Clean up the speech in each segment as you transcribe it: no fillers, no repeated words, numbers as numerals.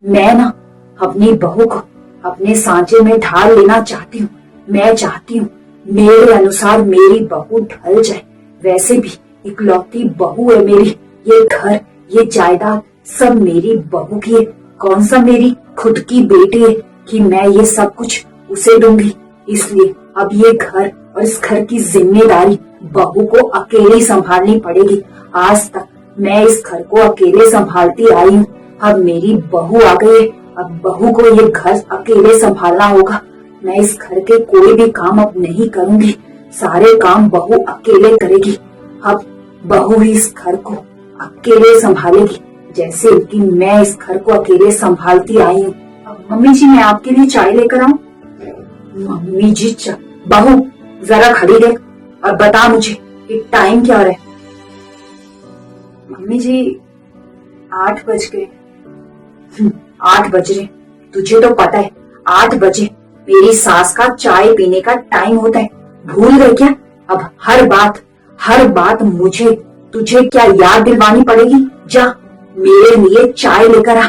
मैं ना अपनी बहू को अपने सांचे में ढाल लेना चाहती हूँ। मैं चाहती हूँ मेरे अनुसार मेरी बहू ढल जाए। वैसे भी इकलौती बहू है मेरी। ये घर, ये जायदाद सब मेरी बहू की है। कौन सा मेरी खुद की बेटी है कि मैं ये सब कुछ उसे दूंगी। इसलिए अब ये घर और इस घर की जिम्मेदारी बहू को अकेले संभालनी पड़ेगी। आज तक मैं इस घर को अकेले संभालती आई हूँ। अब मेरी बहू आ गई है। अब बहू को ये घर अकेले संभालना होगा। मैं इस घर के कोई भी काम अब नहीं करूंगी। सारे काम बहू अकेले करेगी। अब बहू ही इस घर को अकेले संभालेगी, जैसे कि मैं इस घर को अकेले संभालती आई हूँ। मम्मी जी, मैं आपके लिए चाय लेकर आऊं? मम्मी जी, बहू जरा खड़ी रह और बता मुझे कि टाइम क्या हो रहा है। मम्मी जी, 8 बज गए। 8 बज रहे? तुझे तो पता है 8 बजे मेरी सास का चाय पीने का टाइम होता है। भूल गए क्या? अब हर बात मुझे तुझे क्या याद दिलवानी पड़ेगी? जा मेरे लिए चाय लेकर आ।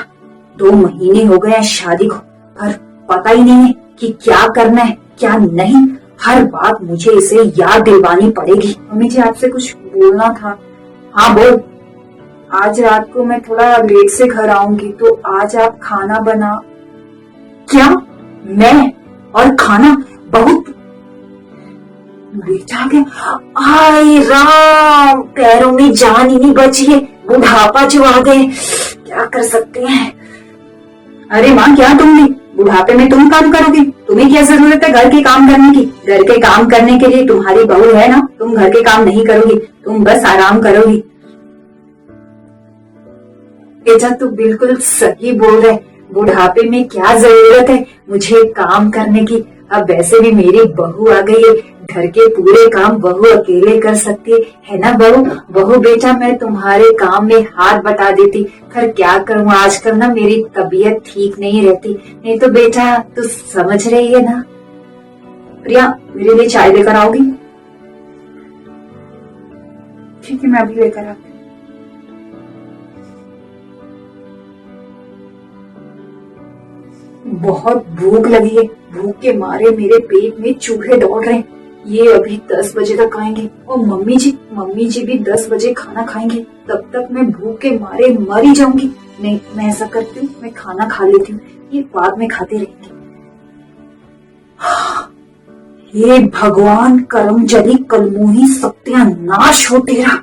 2 महीने हो गए हैं शादी को, पर पता ही नहीं है कि क्या करना है क्या नहीं। हर बात मुझे इसे याद दिलवानी पड़ेगी। मम्मी जी, आपसे कुछ बोलना था। हाँ बोल। आज रात को मैं थोड़ा लेट से घर आऊंगी, तो आज आप खाना बना। क्या? मैं? और खाना? बहुत बेटा के हाय राम, पैरों में जान ही नहीं बची है। बुढ़ापा जो आ गए, क्या कर सकते हैं। अरे माँ, क्या तुम भी बुढ़ापे में तुम काम करोगी? तुम्हें क्या जरूरत है घर के काम करने की? घर के काम करने के लिए तुम्हारी बहू है ना। तुम घर के काम नहीं करोगी, तुम बस आराम करोगी। बेटा, तू बिल्कुल सही बोल रहे। बुढ़ापे में क्या जरूरत है मुझे काम करने की। अब वैसे भी मेरी बहू आ गई है। घर के पूरे काम बहू अकेले कर सकती है ना। बहू बेटा, मैं तुम्हारे काम में हाथ बटा देती, पर क्या करूँ आजकल ना मेरी तबीयत ठीक नहीं रहती। नहीं तो बेटा तू समझ रही है ना। प्रिया, मेरे लिए चाय लेकर आओगी? ठीक है, मैं अभी लेकर आती हूँ। बहुत भूख लगी है। भूख के मारे मेरे पेट में चूहे दौड़ रहे हैं। ये अभी 10 बजे तक आएंगे और मम्मी जी भी 10 बजे खाना खाएंगे। तब तक मैं भूख के मारे मर ही जाऊंगी। नहीं, मैं ऐसा करती हूँ, मैं खाना खा लेती हूँ, ये बाद में खाते रहेंगे। हे भगवान, करमजली कलमुही सत्यानाश हो तेरा।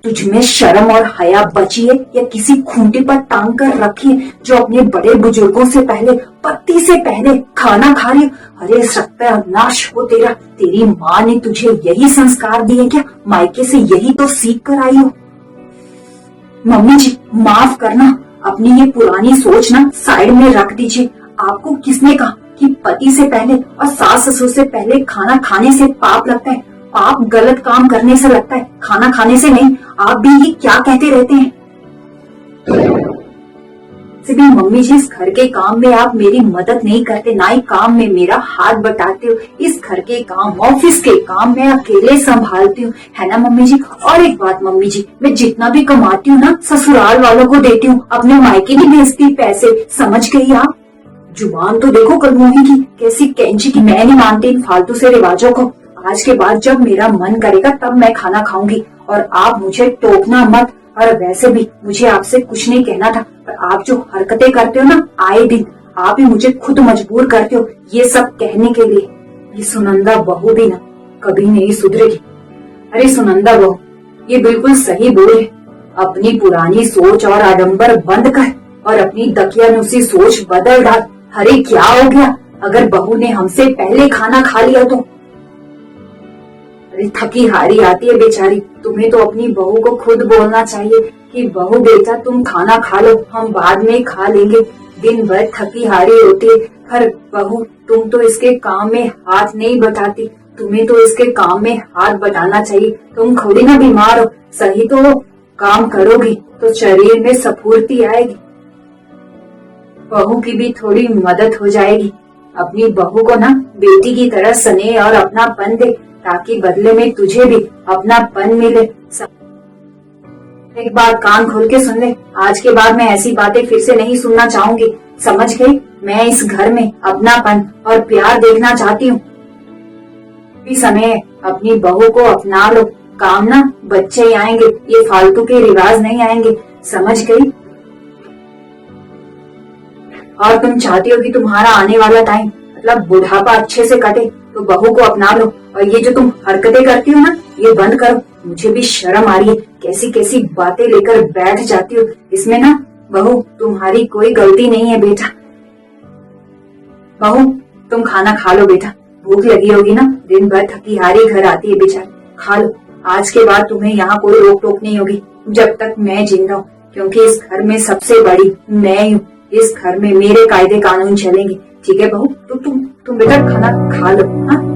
तुझमें शर्म और हया बची है या किसी खूंटी पर टांग कर रखी है, जो अपने बड़े बुजुर्गों से पहले, पति से पहले खाना खा रही है? अरे सत्यानाश हो तेरा। तेरी माँ ने तुझे यही संस्कार दिए क्या? मायके से यही तो सीख कर आई हो। मम्मी जी, माफ करना, अपनी ये पुरानी सोच ना साइड में रख दीजिए। आपको किसने कहा कि पति से पहले और सास ससुर से पहले खाना खाने से पाप लगता है? पाप गलत काम करने से लगता है, खाना खाने से नहीं। आप भी ये क्या कहते रहते हैं? सिर्फ मम्मी जी, इस घर के काम में आप मेरी मदद नहीं करते, ना ही काम में मेरा हाथ बटाते हो। इस घर के काम, ऑफिस के काम मैं अकेले संभालती हूँ, है ना मम्मी जी? और एक बात मम्मी जी, मैं जितना भी कमाती हूँ ना ससुराल वालों को देती हूँ, अपने मायके नहीं भेजती पैसे। समझ गई आप? जुबान तो देखो कलमुही की, कैसी कैंची की। मैं नहीं मानती इन फालतू से रिवाजों को। आज के बाद जब मेरा मन करेगा तब मैं खाना खाऊंगी, और आप मुझे टोकना मत। और वैसे भी मुझे आपसे कुछ नहीं कहना था, पर आप जो हरकतें करते हो ना आए दिन, आप ही मुझे खुद मजबूर करते हो ये सब कहने के लिए। ये सुनंदा बहू भी ना कभी नहीं सुधरेगी। अरे सुनंदा बहू, ये बिल्कुल सही बोले। अपनी पुरानी सोच और आडंबर बंद कर और अपनी दकियानुसी सोच बदल डाल। अरे क्या हो गया अगर बहू ने हमसे पहले खाना खा लिया तो? अरे थकी हारी आती है बेचारी। तुम्हें तो अपनी बहू को खुद बोलना चाहिए कि बहू बेटा तुम खाना खा लो, हम बाद में खा लेंगे। दिन भर थकी हारी होती है। पर बहू, तुम तो इसके काम में हाथ नहीं बटाती। तुम्हें तो इसके काम में हाथ बटाना चाहिए। तुम थोड़ी ना बीमार हो, सही तो हो। काम करोगी तो शरीर में स्फूर्ति आएगी। बहू की भी थोड़ी मदद हो जाएगी। अपनी बहू को ना बेटी की तरह स्नेह और अपनापन दे, ताकि बदले में तुझे भी अपनापन मिले। एक बात कान खोल के सुन ले, आज के बाद मैं ऐसी बातें फिर से नहीं सुनना चाहूंगी, समझ गई? मैं इस घर में अपनापन और प्यार देखना चाहती हूँ। भी समय है, अपनी बहू को अपना लो। काम ना बच्चे ही आएंगे, ये फालतू के रिवाज नहीं आएंगे, समझ गई? और तुम चाहती हो कि तुम्हारा आने वाला टाइम मतलब बुढ़ापा अच्छे से कटे, तो बहू को अपना लो। और ये जो तुम हरकतें करती हो ना, ये बंद करो। मुझे भी शर्म आ रही है, कैसी कैसी बातें लेकर बैठ जाती हो। इसमें ना बहू तुम्हारी कोई गलती नहीं है बेटा। बहू तुम खाना खा लो बेटा, भूख लगी होगी ना, दिन भर थकी हारी घर आती है बेचारी, खा लो। आज के बाद तुम्हें यहाँ कोई रोक टोक नहीं होगी जब तक मैं जिंदा हूँ, क्योंकि इस घर में सबसे बड़ी मैं हूँ। इस घर में मेरे कायदे कानून चलेंगे, ठीक है बहू? तो तुम बेटा खाना खा लो। हाँ